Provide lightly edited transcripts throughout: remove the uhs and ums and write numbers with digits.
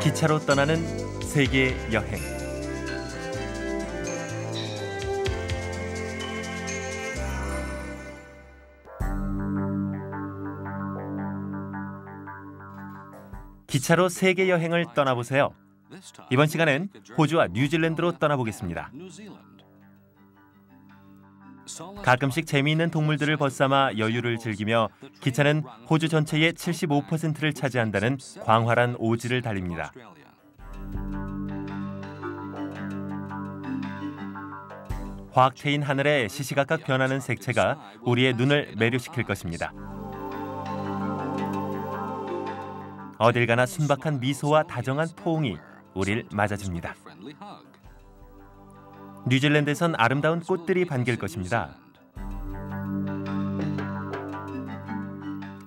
기차로 떠나는 세계 여행. 기차로 세계 여행을 떠나보세요. 이번 시간엔 호주와 뉴질랜드로 떠나보겠습니다. 가끔씩 재미있는 동물들을 벗삼아 여유를 즐기며 기차는 호주 전체의 75%를 차지한다는 광활한 오지를 달립니다. 화학 트인 하늘에 시시각각 변하는 색채가 우리의 눈을 매료시킬 것입니다. 어딜 가나 순박한 미소와 다정한 포옹이 우릴 맞아줍니다. 뉴질랜드에선 아름다운 꽃들이 반길 것입니다.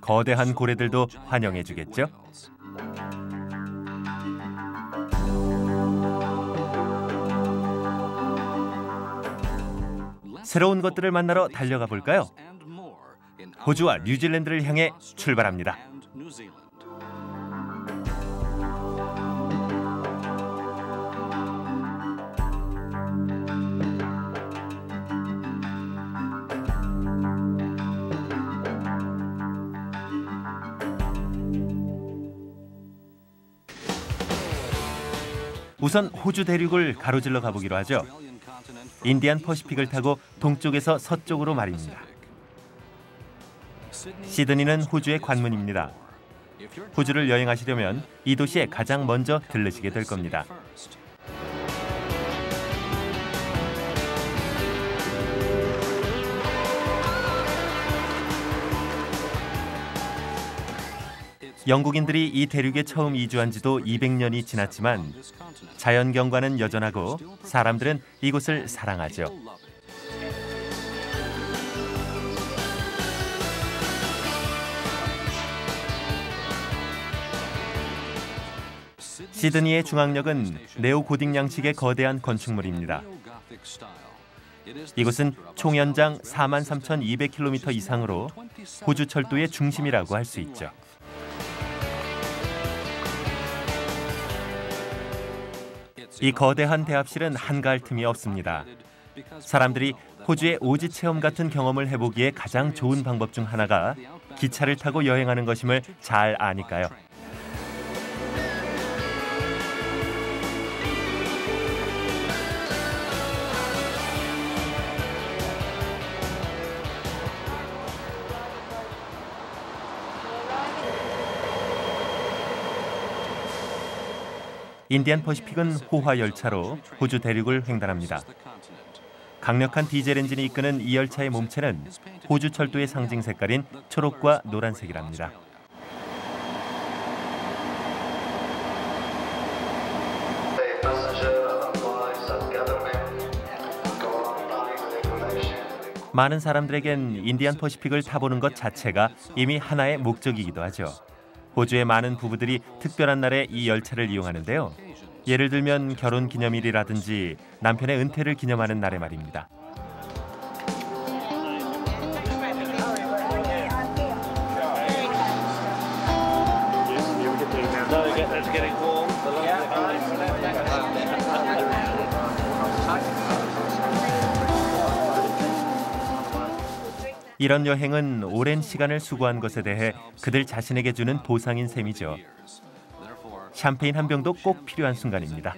거대한 고래들도 환영해주겠죠? 새로운 것들을 만나러 달려가 볼까요? 호주와 뉴질랜드를 향해 출발합니다. 우선 호주 대륙을 가로질러 가보기로 하죠. 인디안 퍼시픽을 타고 동쪽에서 서쪽으로 말입니다. 시드니는 호주의 관문입니다. 호주를 여행하시려면 이 도시에 가장 먼저 들르시게 될 겁니다. 영국인들이 이 대륙에 처음 이주한 지도 200년이 지났지만 자연경관은 여전하고 사람들은 이곳을 사랑하죠. 시드니의 중앙역은 네오고딕 양식의 거대한 건축물입니다. 이곳은 총 연장 43,200km 이상으로 호주 철도의 중심이라고 할 수 있죠. 이 거대한 대합실은 한가할 틈이 없습니다. 사람들이 호주의 오지 체험 같은 경험을 해보기에 가장 좋은 방법 중 하나가 기차를 타고 여행하는 것임을 잘 아니까요. 인디안 퍼시픽은 호화 열차로 호주 대륙을 횡단합니다. 강력한 디젤 엔진이 이끄는 이 열차의 몸체는 호주 철도의 상징 색깔인 초록과 노란색이랍니다. 많은 사람들에겐 인디안 퍼시픽을 타보는 것 자체가 이미 하나의 목적이기도 하죠. 호주의 많은 부부들이 특별한 날에 이 열차를 이용하는데요. 예를 들면 결혼 기념일이라든지 남편의 은퇴를 기념하는 날에 말입니다. 이런 여행은 오랜 시간을 수고한 것에 대해 그들 자신에게 주는 보상인 셈이죠. 샴페인 한 병도 꼭 필요한 순간입니다.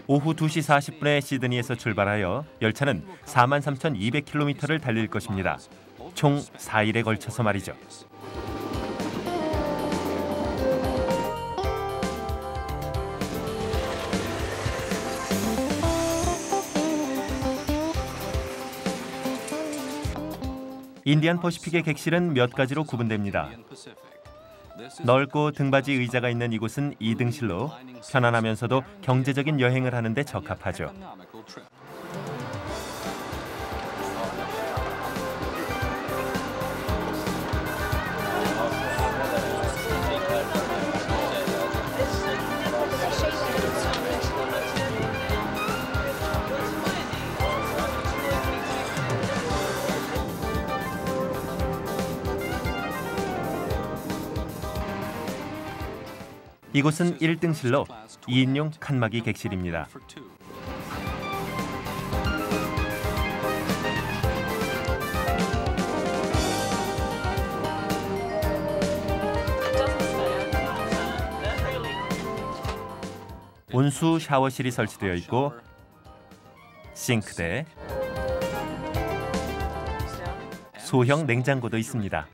오후 2시 40분에 시드니에서 출발하여 열차는 43,200km를 달릴 것입니다. 총 4일에 걸쳐서 말이죠. 인디안 퍼시픽의 객실은 몇 가지로 구분됩니다. 넓고 등받이 의자가 있는 이곳은 2등실로 편안하면서도 경제적인 여행을 하는 데 적합하죠. 이곳은 1등실로 2인용 칸막이 객실입니다. 온수 샤워실이 설치되어 있고 싱크대, 소형 냉장고도 있습니다.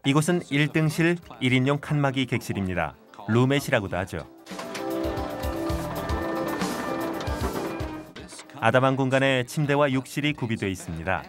이곳은 1등실 1인용 칸막이 객실입니다. 룸메시라고도 하죠. 아담한 공간에 침대와 욕실이 구비되어 있습니다.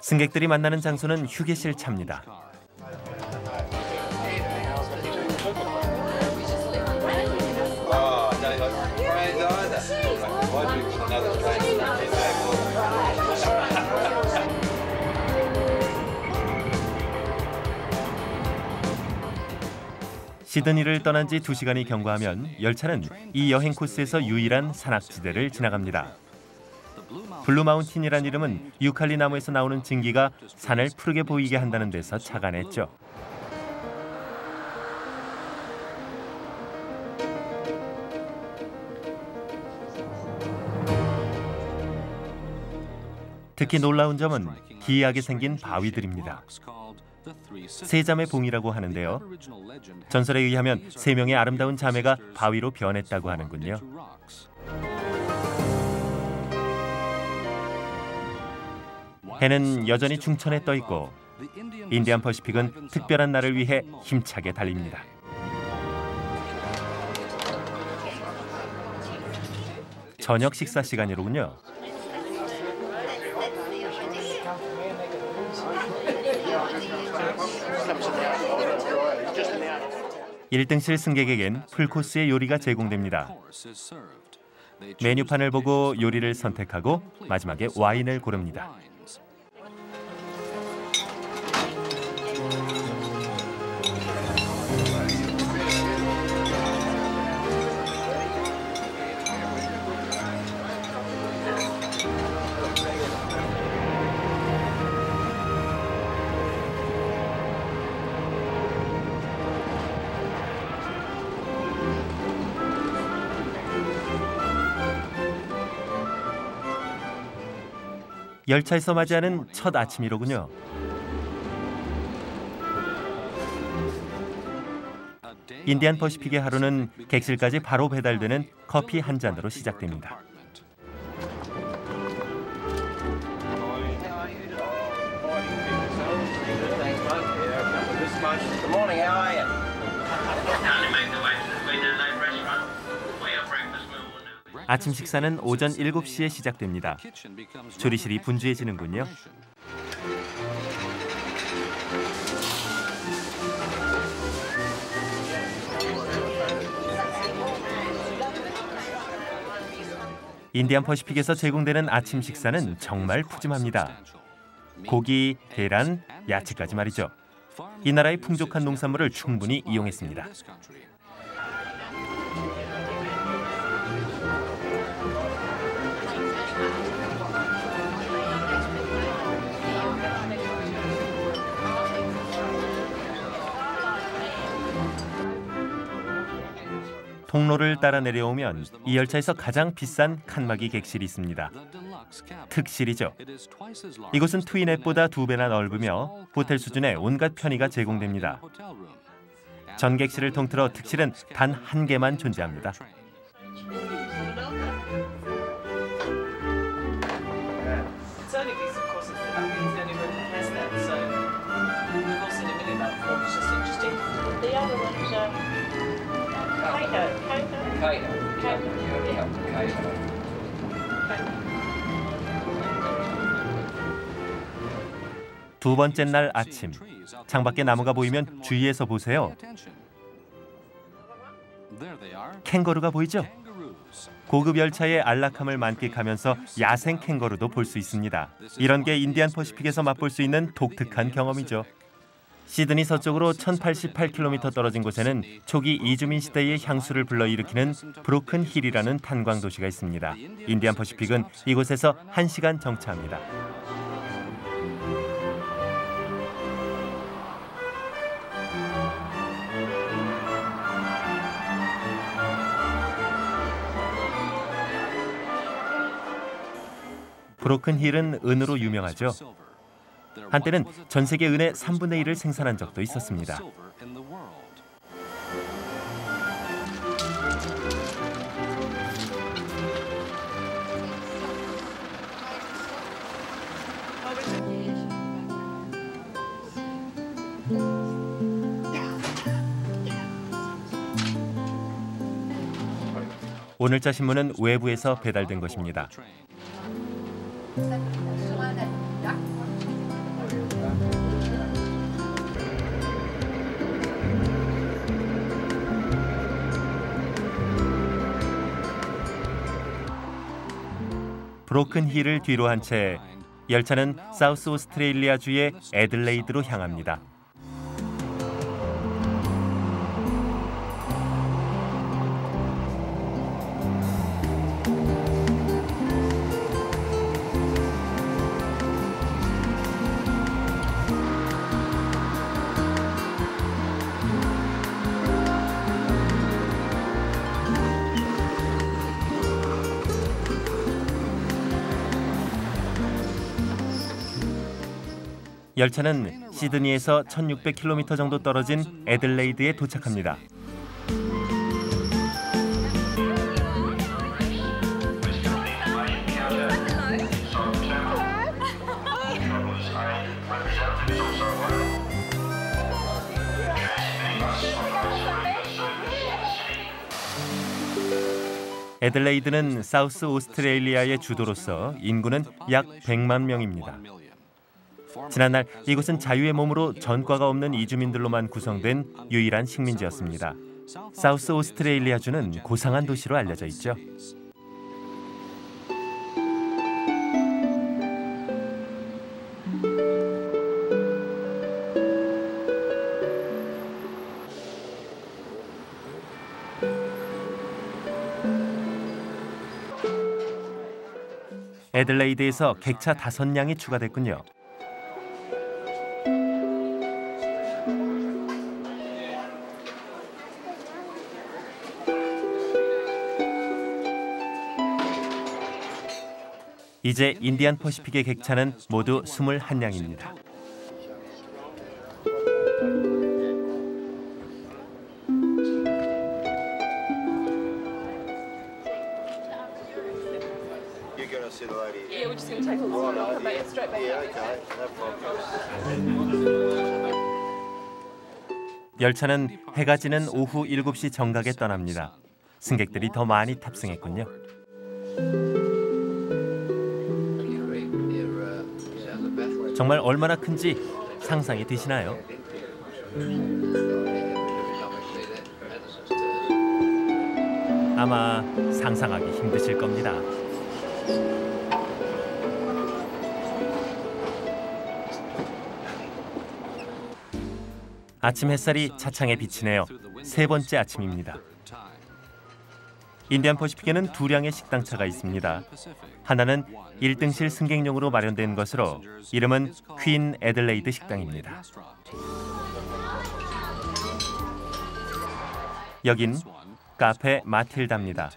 승객들이 만나는 장소는 휴게실 차입니다. 시드니를 떠난 지 2시간이 경과하면 열차는 이 여행 코스에서 유일한 산악지대를 지나갑니다. 블루마운틴이란 이름은 유칼리 나무에서 나오는 증기가 산을 푸르게 보이게 한다는 데서 착안했죠. 특히 놀라운 점은 기이하게 생긴 바위들입니다. 세자매 봉이라고 하는데요. 전설에 의하면 3명의 아름다운 자매가 바위로 변했다고 하는군요. 해는 여전히 중천에 떠 있고 인디안 퍼시픽은 특별한 날을 위해 힘차게 달립니다. 저녁 식사 시간이로군요. (1등실) 승객에겐 풀코스의 요리가 제공됩니다. 메뉴판을 보고 요리를 선택하고 마지막에 와인을 고릅니다. 열차에서 맞이하는 첫 아침이로군요. 인디안 퍼시픽의 하루는 객실까지 바로 배달되는 커피 한 잔으로 시작됩니다. 아침 식사는 오전 7시에 시작됩니다. 조리실이 분주해지는군요. 인디안 퍼시픽에서 제공되는 아침 식사는 정말 푸짐합니다. 고기, 계란, 야채까지 말이죠. 이 나라의 풍족한 농산물을 충분히 이용했습니다. 통로를 따라 내려오면 이 열차에서 가장 비싼 칸막이 객실이 있습니다. 특실이죠. 이곳은 트윈앱보다 2배나 넓으며 호텔 수준의 온갖 편의가 제공됩니다. 전 객실을 통틀어 특실은 단 1개만 존재합니다. The other one's 두 번째 날 아침, 창밖에 나무가 보이면 주의해서 보세요. 캥거루가 보이죠? 고급 열차의 안락함을 만끽하면서 야생 캥거루도 볼 수 있습니다. 이런 게 인디안 퍼시픽에서 맛볼 수 있는 독특한 경험이죠. 시드니 서쪽으로 1088km 떨어진 곳에는 초기 이주민 시대의 향수를 불러일으키는 브로큰 힐이라는 탄광 도시가 있습니다. 인디안 퍼시픽은 이곳에서 1시간 정차합니다. 브로큰 힐은 은으로 유명하죠. 한때는 전 세계 은의 3분의 1을 생산한 적도 있었습니다. 오늘자 신문은 외부에서 배달된 것입니다. 브로큰 힐을 뒤로 한 채 열차는 사우스 오스트레일리아주의 애들레이드로 향합니다. 열차는 시드니에서 1600km 정도 떨어진 애들레이드에 도착합니다. 애들레이드는 사우스 오스트레일리아의 주도로서 인구는 약 100만 명입니다. 지난날 이곳은 자유의 몸으로 전과가 없는 이주민들로만 구성된 유일한 식민지였습니다. 사우스 오스트레일리아주는 고상한 도시로 알려져 있죠. 애들레이드에서 객차 5량이 추가됐군요. 이제 인디안 퍼시픽의 객차는 모두 21량입니다. 열차는 해가 지는 오후 7시 정각에 떠납니다. 승객들이 더 많이 탑승했군요. 정말 얼마나 큰지 상상이 되시나요? 아마 상상하기 힘드실 겁니다. 아침 햇살이 차창에 비치네요. 세 번째 아침입니다. 인디안 퍼시픽에는 2량의 식당차가 있습니다. 하나는 1등실 승객용으로 마련된 것으로 이름은 퀸 애들레이드 식당입니다. 여긴 카페 마틸다입니다.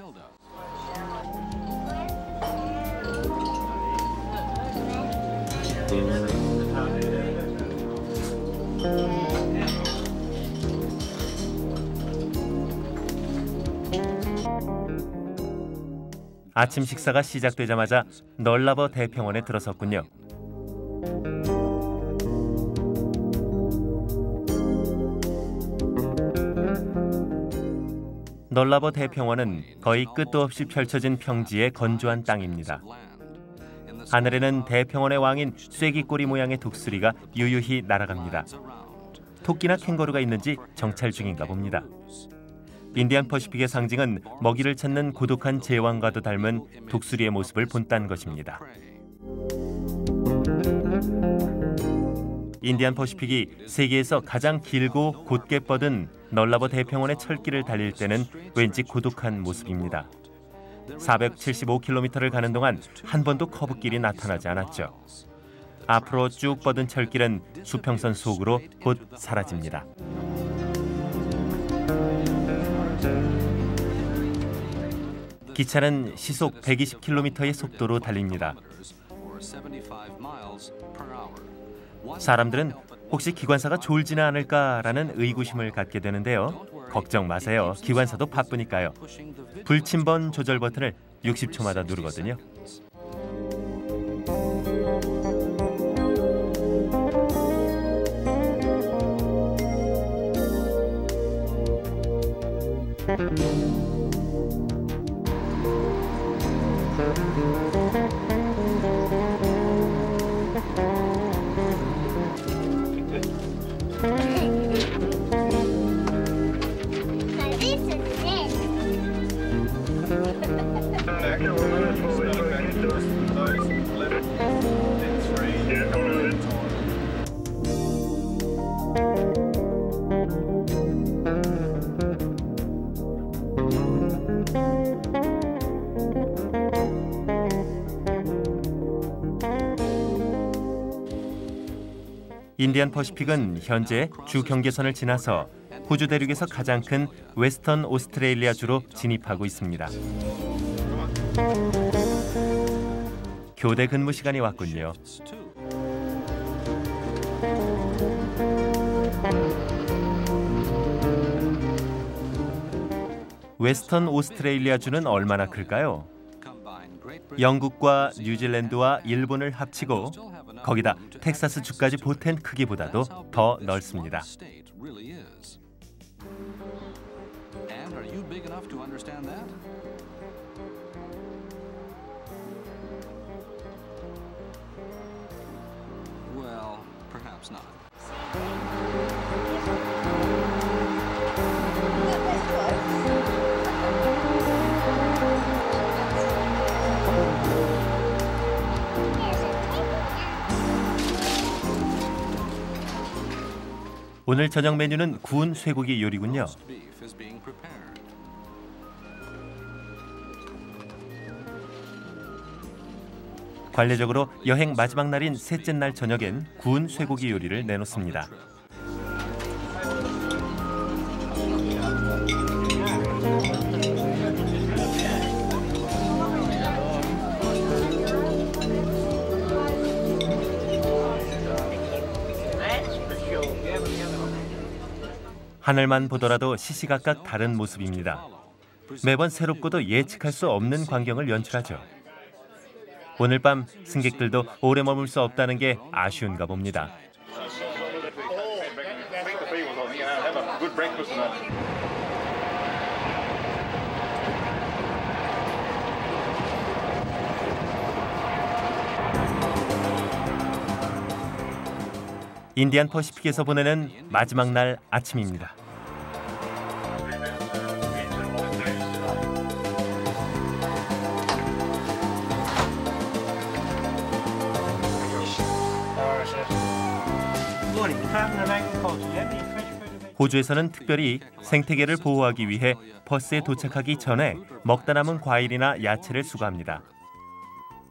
아침 식사가 시작되자마자 널라버 대평원에 들어섰군요. 널라버 대평원은 거의 끝도 없이 펼쳐진 평지의 건조한 땅입니다. 하늘에는 대평원의 왕인 쐐기꼬리 모양의 독수리가 유유히 날아갑니다. 토끼나 캥거루가 있는지 정찰 중인가 봅니다. 인디안 퍼시픽의 상징은 먹이를 찾는 고독한 제왕과도 닮은 독수리의 모습을 본딴 것입니다. 인디안 퍼시픽이 세계에서 가장 길고 곧게 뻗은 널라버 대평원의 철길을 달릴 때는 왠지 고독한 모습입니다. 475km를 가는 동안 한 번도 커브길이 나타나지 않았죠. 앞으로 쭉 뻗은 철길은 수평선 속으로 곧 사라집니다. 기차는 시속 120km의 속도로 달립니다. 사람들은 혹시 기관사가 졸지는 않을까라는 의구심을 갖게 되는데요. 걱정 마세요. 기관사도 바쁘니까요. 불침번 조절 버튼을 60초마다 누르거든요. 인디안 퍼시픽은 현재 주 경계선을 지나서 호주 대륙에서 가장 큰 웨스턴 오스트레일리아주로 진입하고 있습니다. 교대 근무 시간이 왔군요. 웨스턴 오스트레일리아주는 얼마나 클까요? 영국과 뉴질랜드와 일본을 합치고 거기다 텍사스 주까지 보탠 크기보다도 더 넓습니다. 오늘 저녁 메뉴는 구운 쇠고기 요리군요. 관례적으로 여행 마지막 날인 셋째 날 저녁엔 구운 쇠고기 요리를 내놓습니다. 하늘만 보더라도 시시각각 다른 모습입니다. 매번 새롭고도 예측할 수 없는 광경을 연출하죠. 오늘 밤 승객들도 오래 머물 수 없다는 게 아쉬운가 봅니다. 인디안 퍼시픽에서 보내는 마지막 날 아침입니다. 호주에서는 특별히 생태계를 보호하기 위해 퍼스에 도착하기 전에 먹다 남은 과일이나 야채를 수거합니다.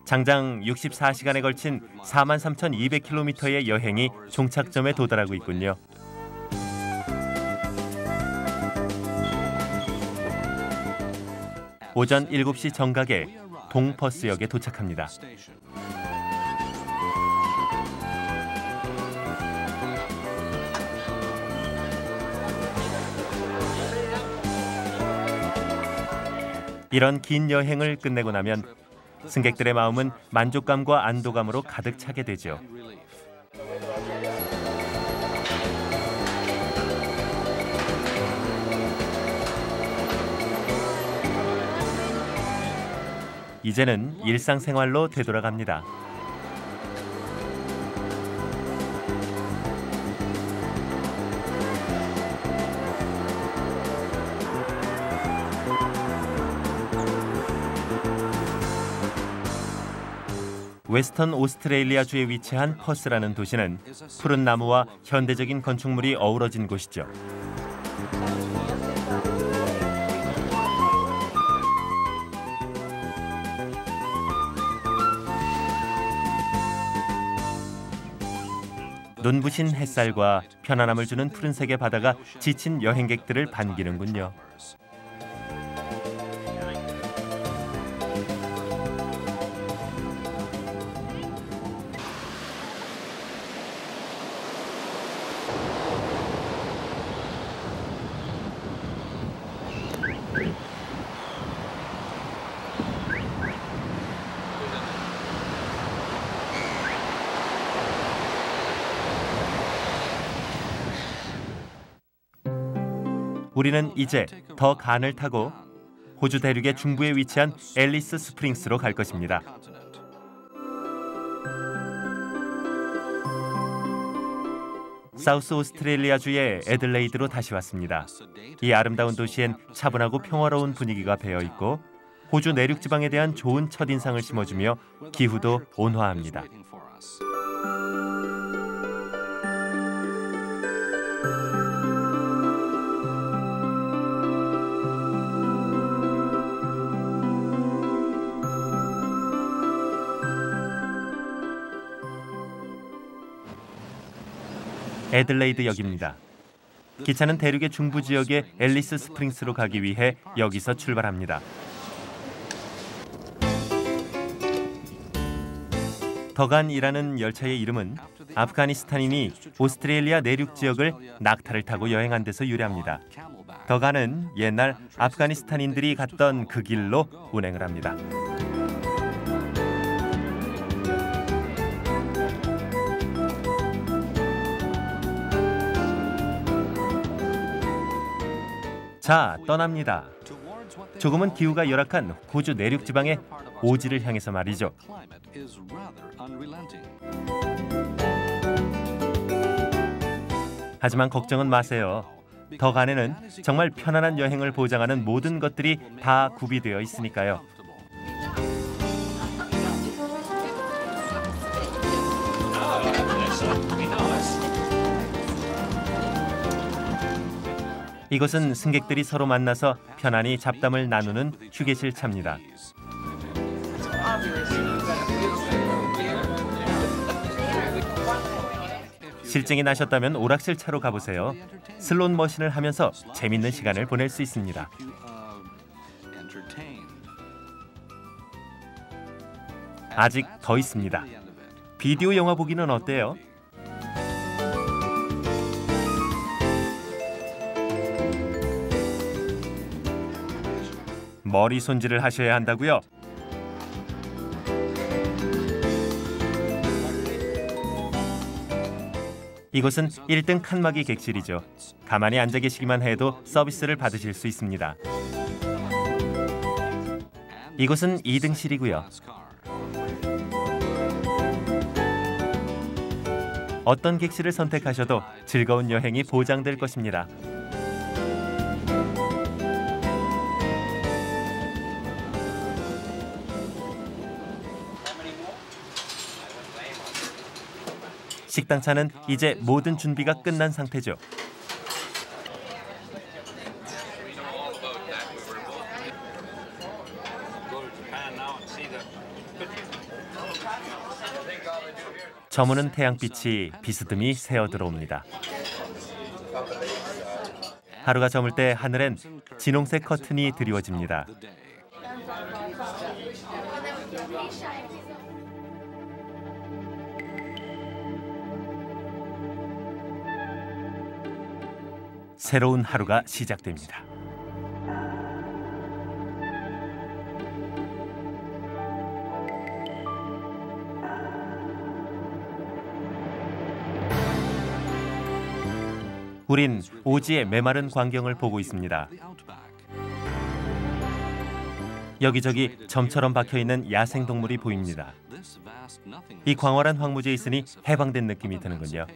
장장 64시간에 걸친 43,200km의 여행이 종착점에 도달하고 있군요. 오전 7시 정각에 동퍼스역에 도착합니다. 이런 긴 여행을 끝내고 나면 승객들의 마음은 만족감과 안도감으로 가득 차게 되죠. 이제는 일상생활로 되돌아갑니다. 웨스턴 오스트레일리아주에 위치한 퍼스라는 도시는 푸른 나무와 현대적인 건축물이 어우러진 곳이죠. 눈부신 햇살과 편안함을 주는 푸른색의 바다가 지친 여행객들을 반기는군요. 우리는 이제 더 간을 타고 호주 대륙의 중부에 위치한 앨리스 스프링스로 갈 것입니다. 사우스 오스트레일리아주의 애들레이드로 다시 왔습니다. 이 아름다운 도시엔 차분하고 평화로운 분위기가 배어 있고 호주 내륙 지방에 대한 좋은 첫인상을 심어주며 기후도 온화합니다. 애들레이드 역입니다. 기차는 대륙의 중부 지역의 앨리스 스프링스로 가기 위해 여기서 출발합니다. 더간이라는 열차의 이름은 아프가니스탄인이 오스트레일리아 내륙 지역을 낙타를 타고 여행한 데서 유래합니다. 더간은 옛날 아프가니스탄인들이 갔던 그 길로 운행을 합니다. 자, 떠납니다. 조금은 기후가 열악한 호주 내륙 지방의 오지를 향해서 말이죠. 하지만 걱정은 마세요. 더간에는 정말 편안한 여행을 보장하는 모든 것들이 다 구비되어 있으니까요. 이곳은 승객들이 서로 만나서 편안히 잡담을 나누는 휴게실 차입니다. 실증이 나셨다면 오락실 차로 가보세요. 슬롯 머신을 하면서 재밌는 시간을 보낼 수 있습니다. 아직 더 있습니다. 비디오 영화 보기는 어때요? 머리 손질을 하셔야 한다고요? 이곳은 1등 칸막이 객실이죠. 가만히 앉아 계시기만 해도 서비스를 받으실 수 있습니다. 이곳은 2등실이고요. 어떤 객실을 선택하셔도 즐거운 여행이 보장될 것입니다. 식당차는 이제 모든 준비가 끝난 상태죠. 저무는 태양빛이 비스듬히 새어 들어옵니다. 하루가 저물 때 하늘엔 진홍색 커튼이 드리워집니다. 새로운 하루가 시작됩니다. 우린 오지의 메마른 광경을 보고 있습니다. 여기저기 점처럼 박혀있는 야생동물이 보입니다. 이 광활한 황무지에 있으니 해방된 느낌이 드는군요.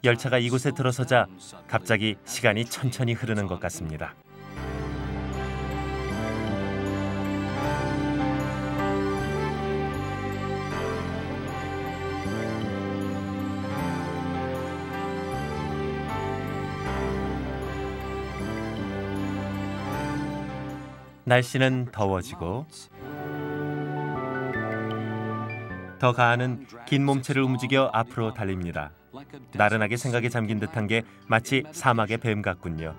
열차가 이곳에 들어서자 갑자기 시간이 천천히 흐르는 것 같습니다. 날씨는 더워지고 더 가하는 긴 몸체를 움직여 앞으로 달립니다. 나른하게 생각에 잠긴 듯한 게 마치 사막의 뱀 같군요.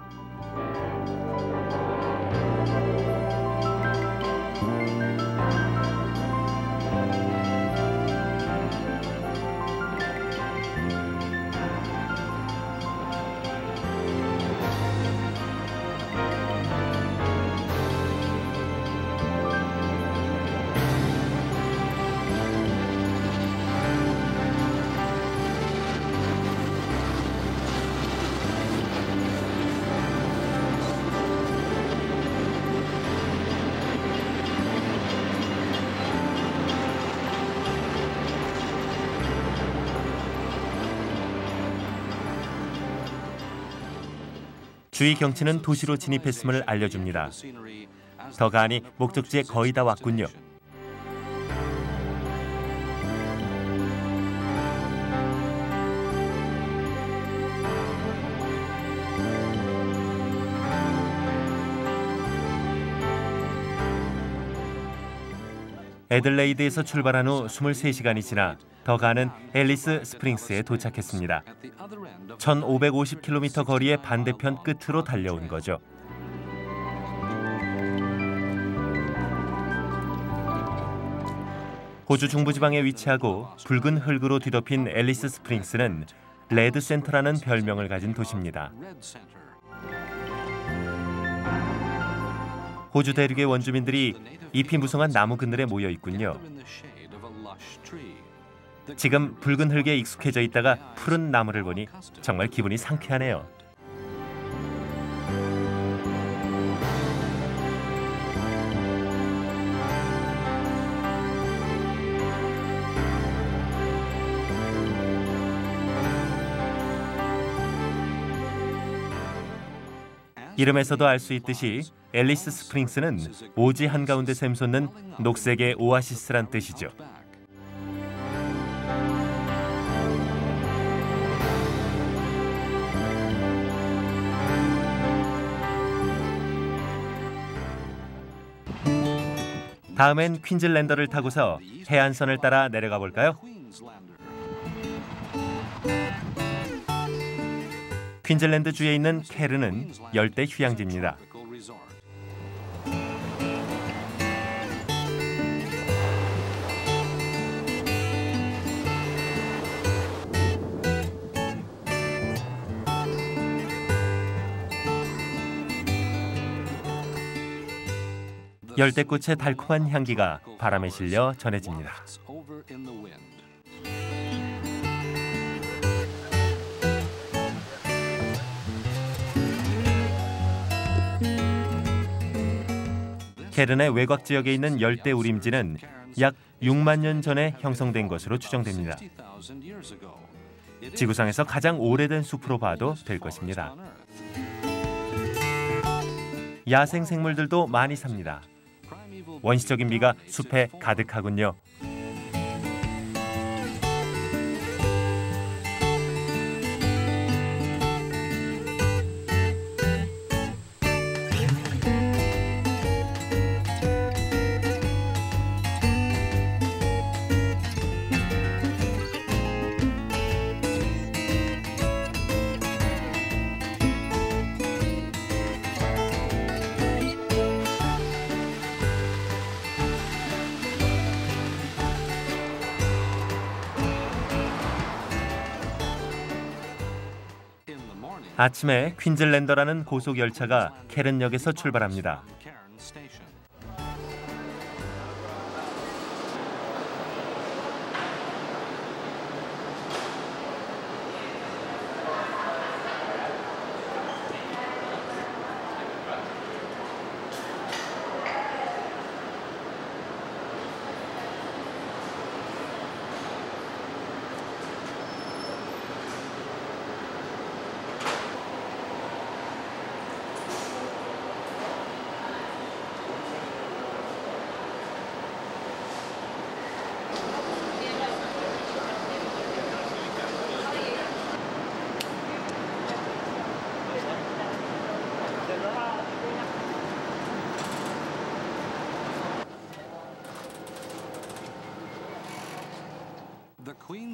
주위 경치는 도시로 진입했음을 알려줍니다. 더 가하니 목적지에 거의 다 왔군요. 애들레이드에서 출발한 후 23시간이 지나 더 가는 앨리스 스프링스에 도착했습니다. 1550km 거리의 반대편 끝으로 달려온 거죠. 호주 중부지방에 위치하고 붉은 흙으로 뒤덮인 앨리스 스프링스는 레드 센터라는 별명을 가진 도시입니다. 호주 대륙의 원주민들이 잎이 무성한 나무 그늘에 모여 있군요. 지금 붉은 흙에 익숙해져 있다가 푸른 나무를 보니 정말 기분이 상쾌하네요. 이름에서도 알 수 있듯이 앨리스 스프링스는 오지 한가운데 샘솟는 녹색의 오아시스란 뜻이죠. 다음엔 퀸즐랜더를 타고서 해안선을 따라 내려가 볼까요? 퀸즐랜드 주에 있는 캐른은 열대 휴양지입니다. 열대꽃의 달콤한 향기가 바람에 실려 전해집니다. 캐른의 외곽 지역에 있는 열대 우림지는 약 6만 년 전에 형성된 것으로 추정됩니다. 지구상에서 가장 오래된 숲으로 봐도 될 것입니다. 야생 생물들도 많이 삽니다. 원시적인 미가 숲에 가득하군요. 아침에 퀸즐랜더라는 고속 열차가 캐른역에서 출발합니다.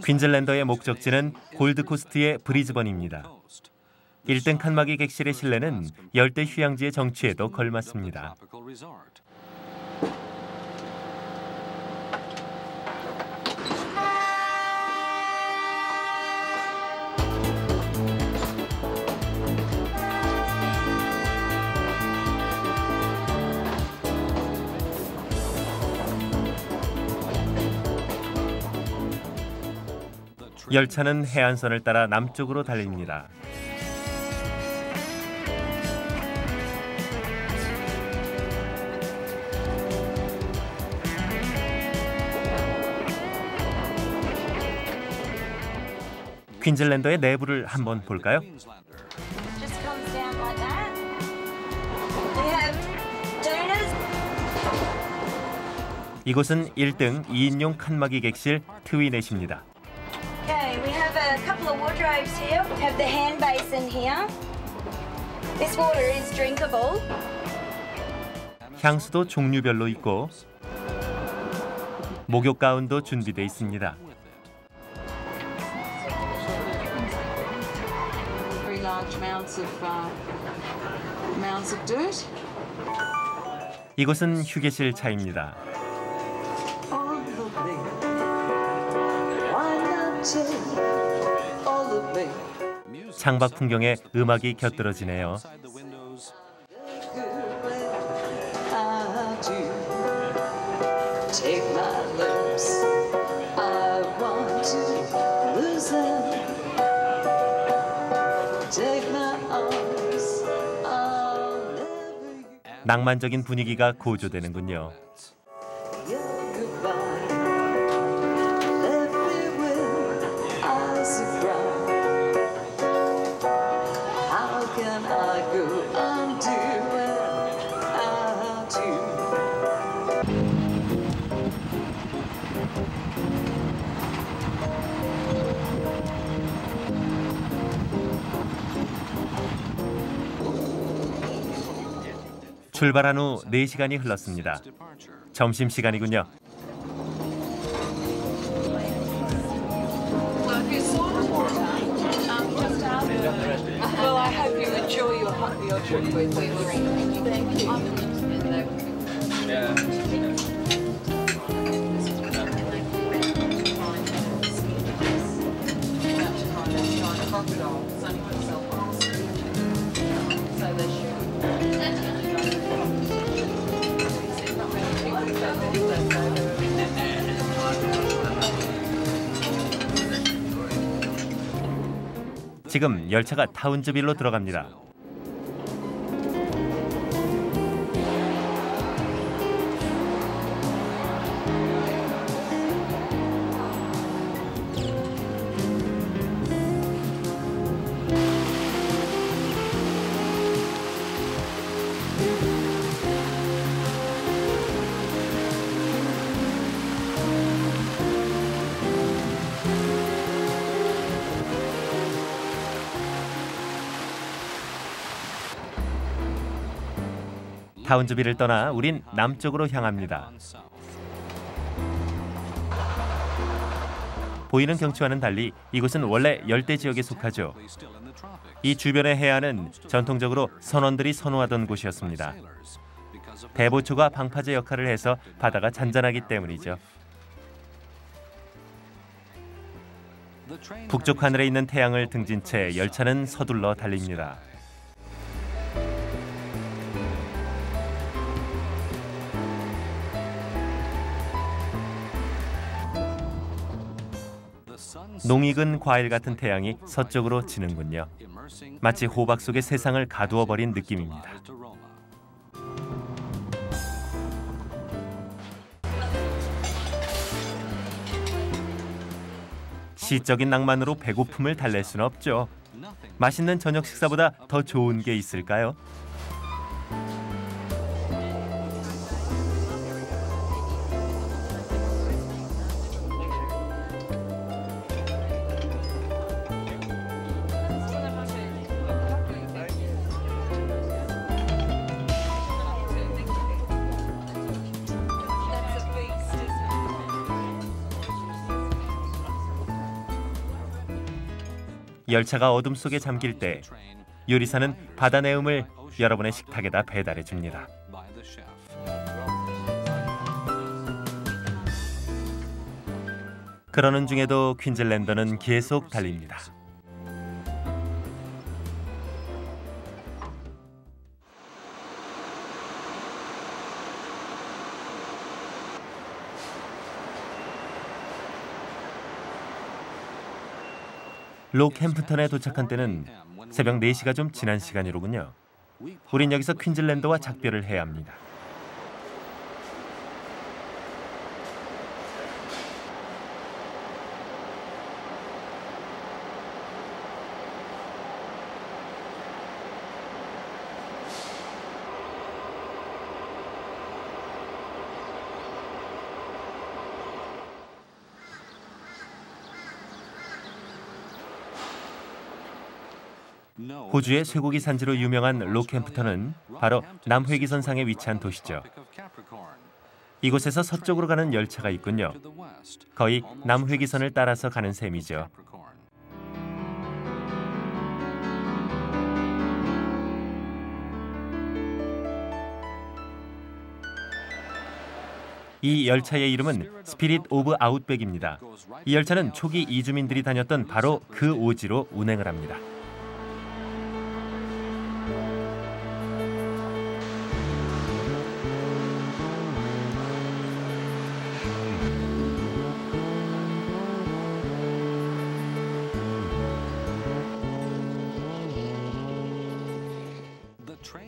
퀸즐랜더의 목적지는 골드코스트의 브리즈번입니다. 1등 칸막이 객실의 실내는 열대 휴양지의 정취에도 걸맞습니다. 열차는 해안선을 따라 남쪽으로 달립니다. 퀸즐랜더의 내부를 한번 볼까요? 이곳은 1등 2인용 칸막이 객실 트위넷입니다. Okay, we have a couple of wardrobes here. We have the hand basin here. This water is drinkable. 향수도 종류별로 있고 목욕 가운도 준비돼 있습니다. Very large mounds of dirt. 이곳은 휴게실 차입니다. 창밖 풍경에 음악이 곁들어지네요. 낭만적인 분위기가 고조되는군요. 출발한 후 4시간이 흘렀습니다. 점심시간이군요. Well, I hope you enjoy your trip with me. Thank you. 지금 열차가 타운즈빌로 들어갑니다. 타운즈빌을 떠나 우린 남쪽으로 향합니다. 보이는 경치와는 달리 이곳은 원래 열대 지역에 속하죠. 이 주변의 해안은 전통적으로 선원들이 선호하던 곳이었습니다. 대보초가 방파제 역할을 해서 바다가 잔잔하기 때문이죠. 북쪽 하늘에 있는 태양을 등진 채 열차는 서둘러 달립니다. 농익은 과일 같은 태양이 서쪽으로 지는군요. 마치 호박 속에 세상을 가두어 버린 느낌입니다. 시적인 낭만으로 배고픔을 달랠 수는 없죠. 맛있는 저녁 식사보다 더 좋은 게 있을까요? 열차가 어둠 속에 잠길 때 요리사는 바다 내음을 여러분의 식탁에다 배달해 줍니다. 그러는 중에도 퀸즐랜더는 계속 달립니다. 로캠프턴에 도착한 때는 새벽 4시가 좀 지난 시간이로군요. 우린 여기서 퀸즐랜더와 작별을 해야 합니다. 호주의 쇠고기 산지로 유명한 로캠프턴은 바로 남회기선상에 위치한 도시죠. 이곳에서 서쪽으로 가는 열차가 있군요. 거의 남회기선을 따라서 가는 셈이죠. 이 열차의 이름은 스피릿 오브 아웃백입니다. 이 열차는 초기 이주민들이 다녔던 바로 그 오지로 운행을 합니다.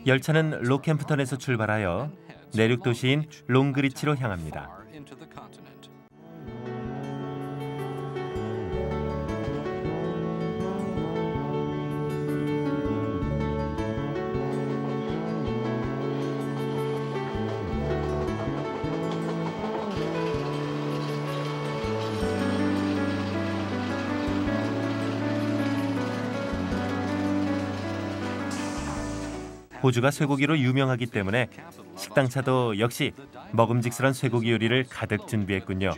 열차는 로캠프턴에서 출발하여 내륙 도시인 롱그리치로 향합니다. 호주가 쇠고기로 유명하기 때문에 식당차도 역시 먹음직스러운 쇠고기 요리를 가득 준비했군요.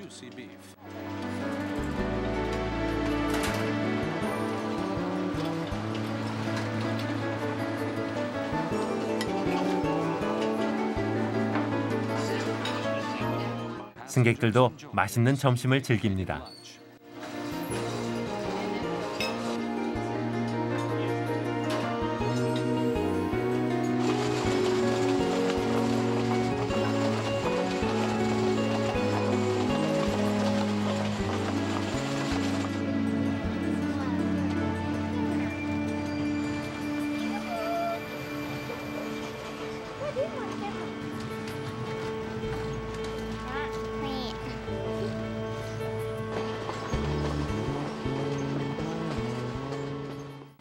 승객들도 맛있는 점심을 즐깁니다.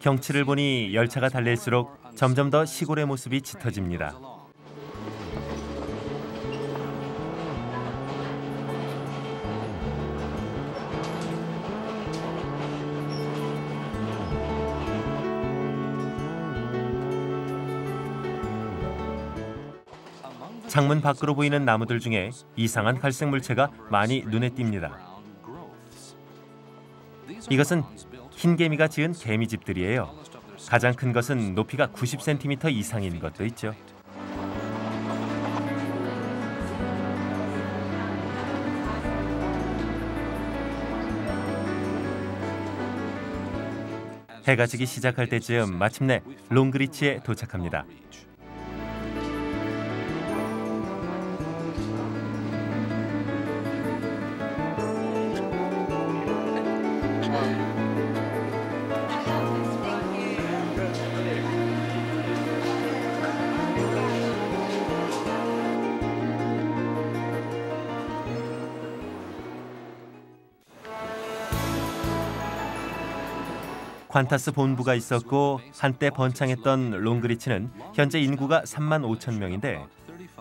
경치를 보니 열차가 달릴수록 점점 더 시골의 모습이 짙어집니다. 창문 밖으로 보이는 나무들 중에 이상한 갈색 물체가 많이 눈에 띕니다. 이것은 흰개미가 지은 개미집들이에요. 가장 큰 것은 높이가 90cm 이상인 것도 있죠. 해가 지기 시작할 때쯤 마침내 롱그리치에 도착합니다. 콴타스 본부가 있었고 한때 번창했던 롱그리치는 현재 인구가 3만 5천 명인데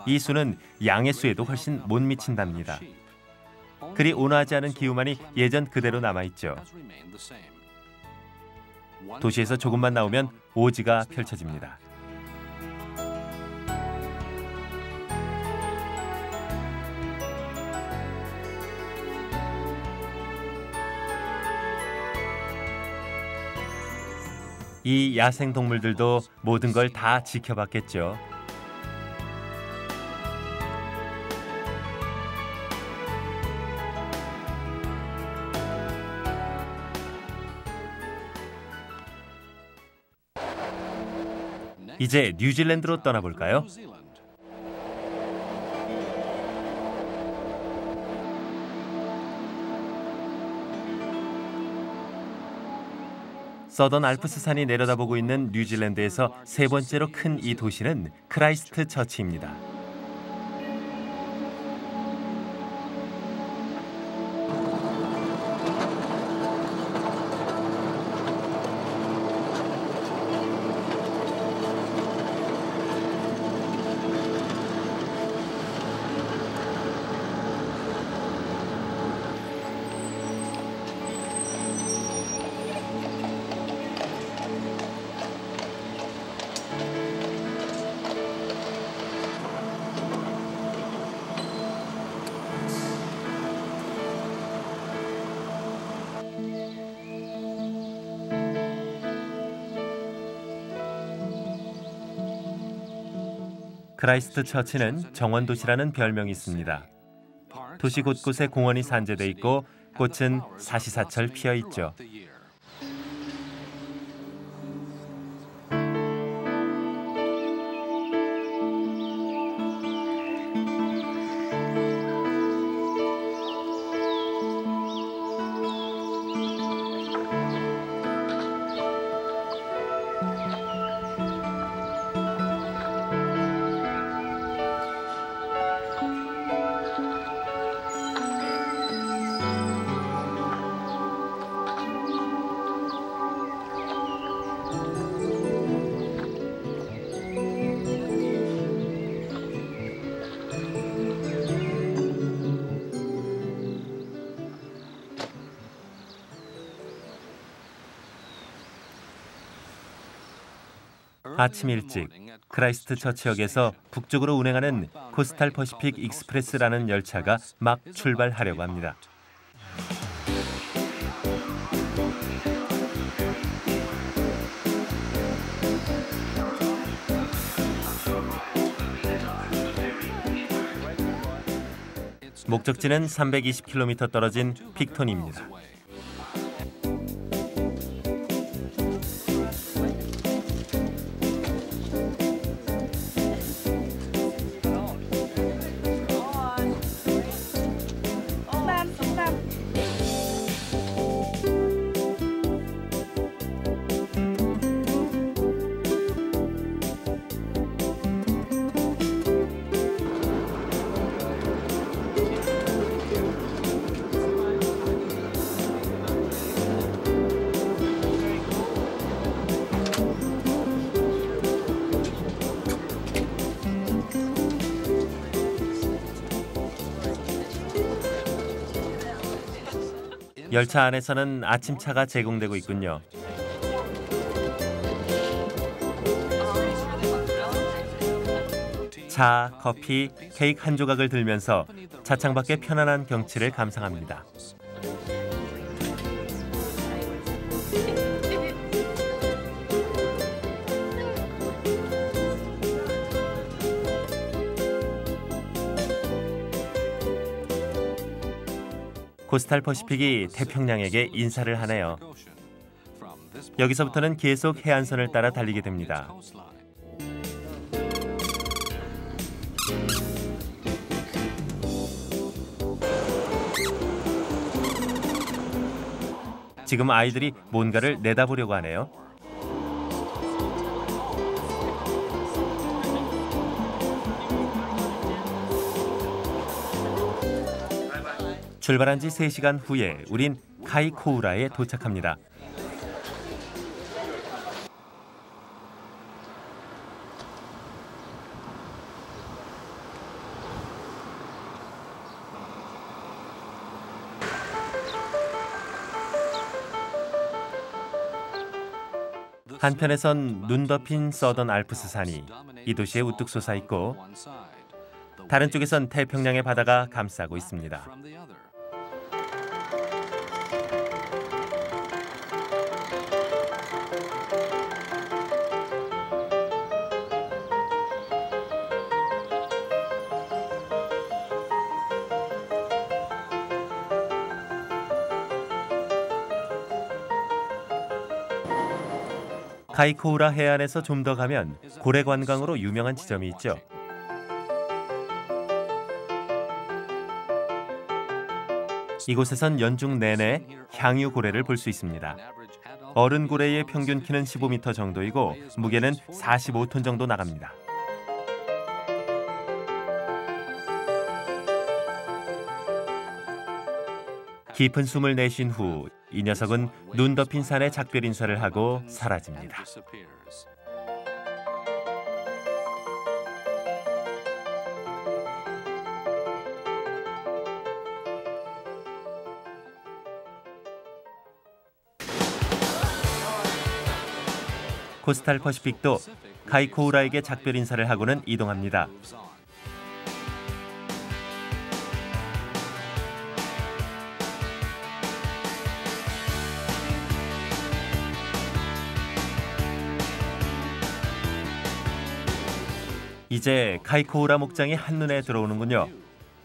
이 수는 양의 수에도 훨씬 못 미친답니다. 그리 온화하지 않은 기후만이 예전 그대로 남아있죠. 도시에서 조금만 나오면 오지가 펼쳐집니다. 이 야생 동물들도 모든 걸 다 지켜봤겠죠. 이제 뉴질랜드로 떠나볼까요? 서던 알프스 산이 내려다보고 있는 뉴질랜드에서 세 번째로 큰 이 도시는 크라이스트 처치입니다. 크라이스트 처치는 정원도시라는 별명이 있습니다. 도시 곳곳에 공원이 산재돼 있고 꽃은 사시사철 피어 있죠. 아침 일찍 크라이스트 처치역에서 북쪽으로 운행하는 코스탈 퍼시픽 익스프레스라는 열차가 막 출발하려고 합니다. 목적지는 320km 떨어진 픽톤입니다. 열차 안에서는 아침차가 제공되고 있군요. 차, 커피, 케이크 한 조각을 들면서 차창 밖의 편안한 경치를 감상합니다. 코스탈 퍼시픽이 태평양에게 인사를 하네요. 여기서부터는 계속 해안선을 따라 달리게 됩니다. 지금 아이들이 뭔가를 내다보려고 하네요. 출발한 지 3시간 후에 우린 카이코우라에 도착합니다. 한편에선 눈 덮인 서던 알프스 산이 이 도시에 우뚝 솟아 있고 다른 쪽에선 태평양의 바다가 감싸고 있습니다. 카이코우라 해안에서 좀 더 가면 고래 관광으로 유명한 지점이 있죠. 이곳에선 연중 내내 향유 고래를 볼 수 있습니다. 어른 고래의 평균 키는 15m 정도이고 무게는 45톤 정도 나갑니다. 깊은 숨을 내쉰 후 이 녀석은 눈 덮인 산에 작별 인사를 하고 사라집니다. 코스탈 퍼시픽도 카이코우라에게 작별 인사를 하고는 이동합니다. 이제 카이코우라 목장이 한눈에 들어오는군요.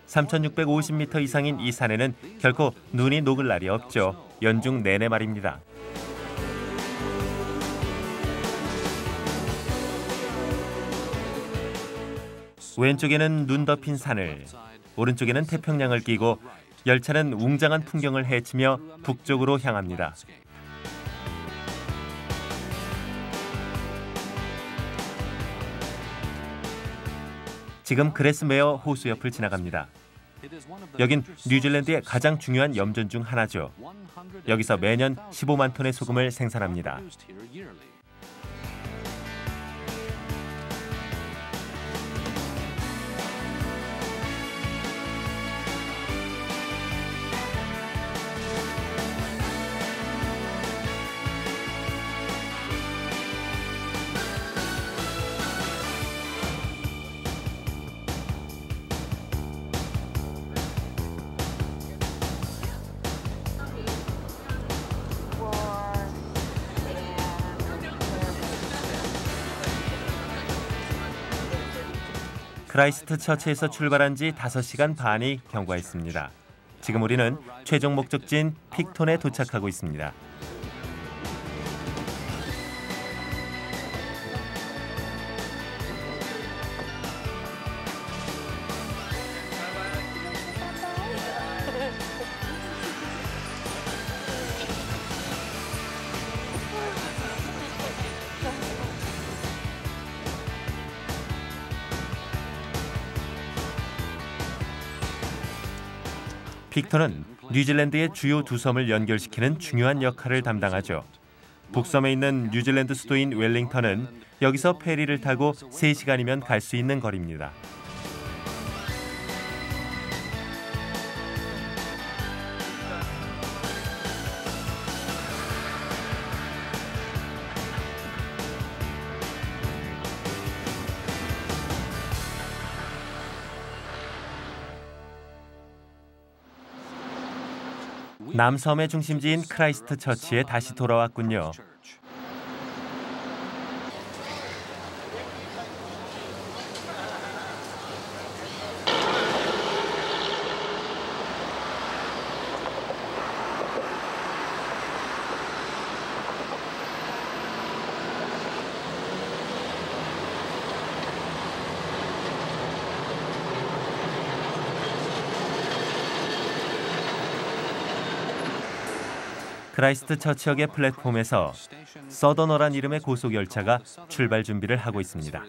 3,650m 이상인 이 산에는 결코 눈이 녹을 날이 없죠. 연중 내내 말입니다. 왼쪽에는 눈 덮인 산을, 오른쪽에는 태평양을 끼고 열차는 웅장한 풍경을 헤치며 북쪽으로 향합니다. 지금 그레스메어 호수 옆을 지나갑니다. 여긴 뉴질랜드의 가장 중요한 염전 중 하나죠. 여기서 매년 15만 톤의 소금을 생산합니다. 크라이스트 처치에서 출발한 지 5시간 반이 경과했습니다. 지금 우리는 최종 목적지인 픽톤에 도착하고 있습니다. 픽톤은 뉴질랜드의 주요 두 섬을 연결시키는 중요한 역할을 담당하죠. 북섬에 있는 뉴질랜드 수도인 웰링턴은 여기서 페리를 타고 3시간이면 갈 수 있는 거리입니다. 남섬의 중심지인 크라이스트 처치에 다시 돌아왔군요. 크라이스트 처치역의 플랫폼에서 서더너란 이름의 고속열차가 출발 준비를 하고 있습니다.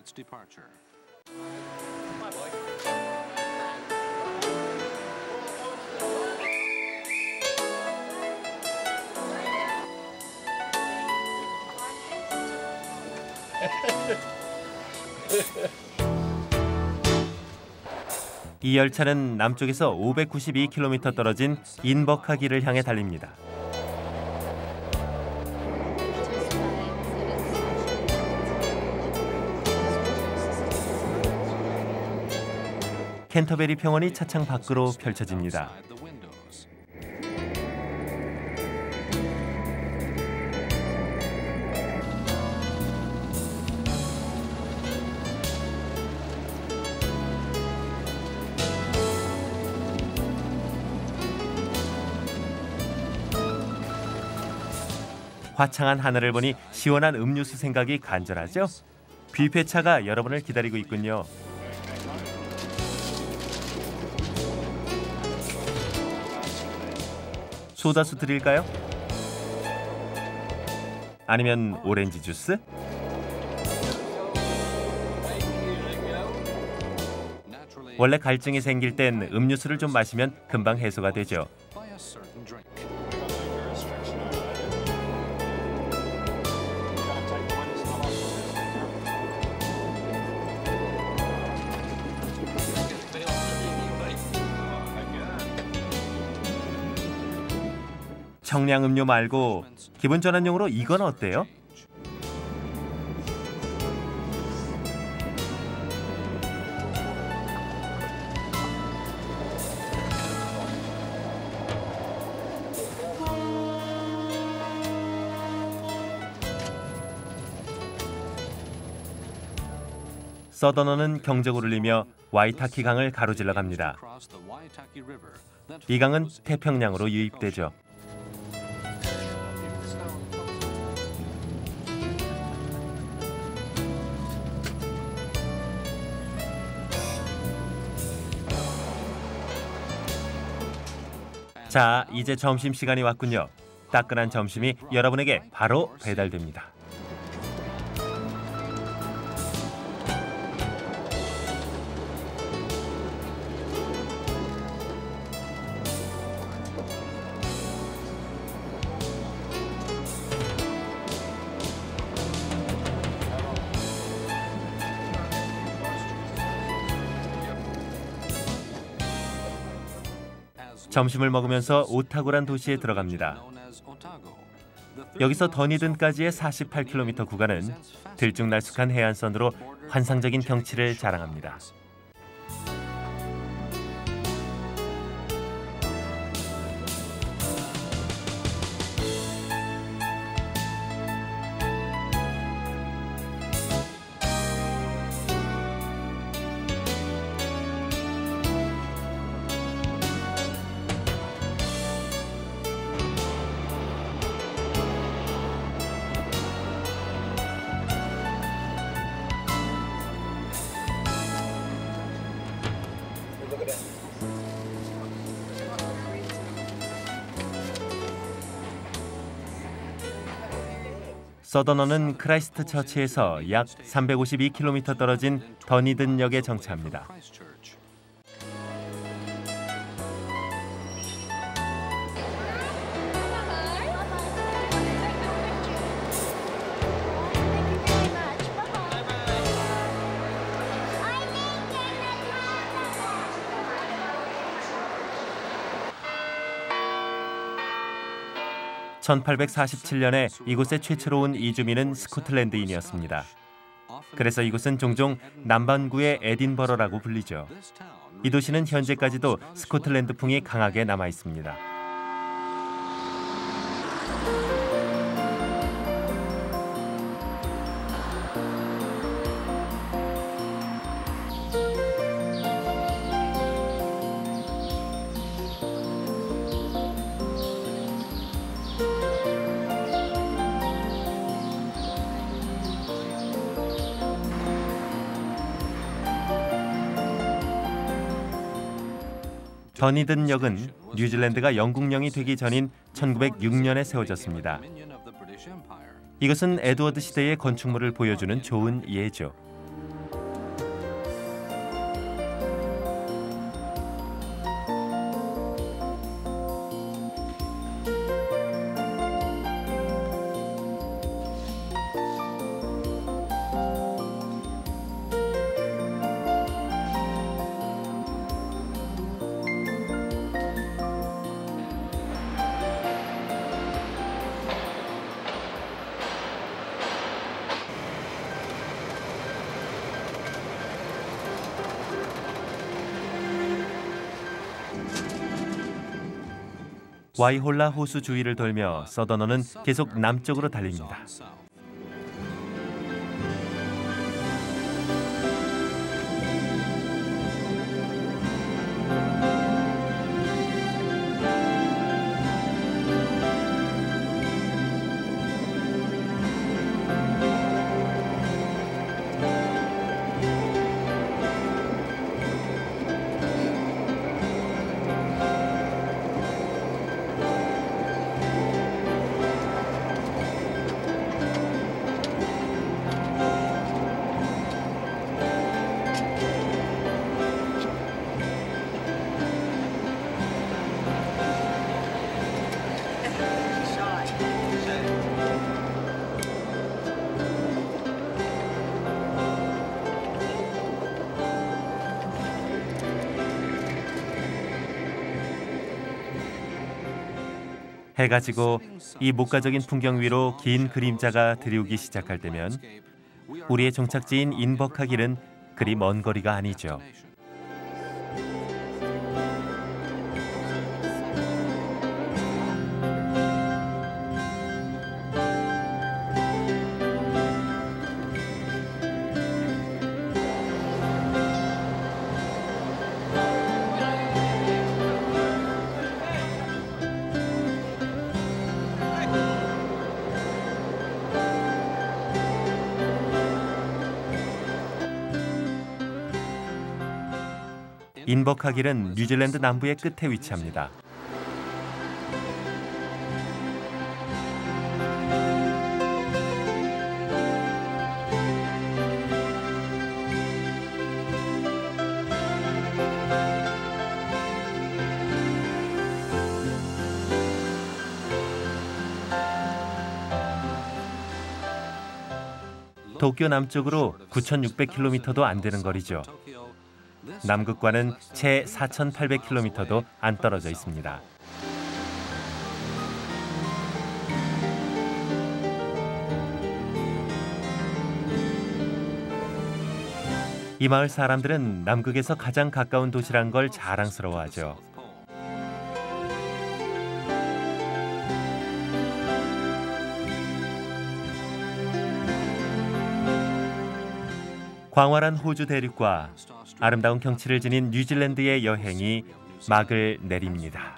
이 열차는 남쪽에서 592km 떨어진 인버카기를 향해 달립니다. 캔터베리 평원이 차창 밖으로 펼쳐집니다. 화창한 하늘을 보니 시원한 음료수 생각이 간절하죠? 뷔페차가 여러분을 기다리고 있군요. 소다수 드릴까요? 아니면 오렌지 주스? 원래 갈증이 생길 땐 음료수를 좀 마시면 금방 해소가 되죠. 청량 음료 말고 기분 전환용으로 이건 어때요? 서더너는 경적을 울리며 와이타키 강을 가로질러 갑니다. 이 강은 태평양으로 유입되죠. 자, 이제 점심시간이 왔군요. 따끈한 점심이 여러분에게 바로 배달됩니다. 점심을 먹으면서 오타고란 도시에 들어갑니다. 여기서 더니든까지의 48km 구간은 들쭉날쭉한 해안선으로 환상적인 경치를 자랑합니다. 서더너는 크라이스트 처치에서 약 352km 떨어진 더니든역에 정차합니다. (1847년에) 이곳에 최초로 온 이주민은 스코틀랜드인이었습니다. 그래서 이곳은 종종 남반구의 에딘버러라고 불리죠. 이 도시는 현재까지도 스코틀랜드풍이 강하게 남아 있습니다. 더니든역은 뉴질랜드가 영국령이 되기 전인 1906년에 세워졌습니다. 이것은 에드워드 시대의 건축물을 보여주는 좋은 예죠. 와이홀라 호수 주위를 돌며 서더너는 계속 남쪽으로 달립니다. 해가 지고 이 목가적인 풍경 위로 긴 그림자가 들이우기 시작할 때면 우리의 종착지인 인버카길은 그리 먼 거리가 아니죠. 인버카길은 뉴질랜드 남부의 끝에 위치합니다. 도쿄 남쪽으로 9,600km도 안 되는 거리죠. 남극과는 채 4,800km도 안 떨어져 있습니다. 이 마을 사람들은 남극에서 가장 가까운 도시란 걸 자랑스러워하죠. 광활한 호주 대륙과 아름다운 경치를 지닌 뉴질랜드의 여행이 막을 내립니다.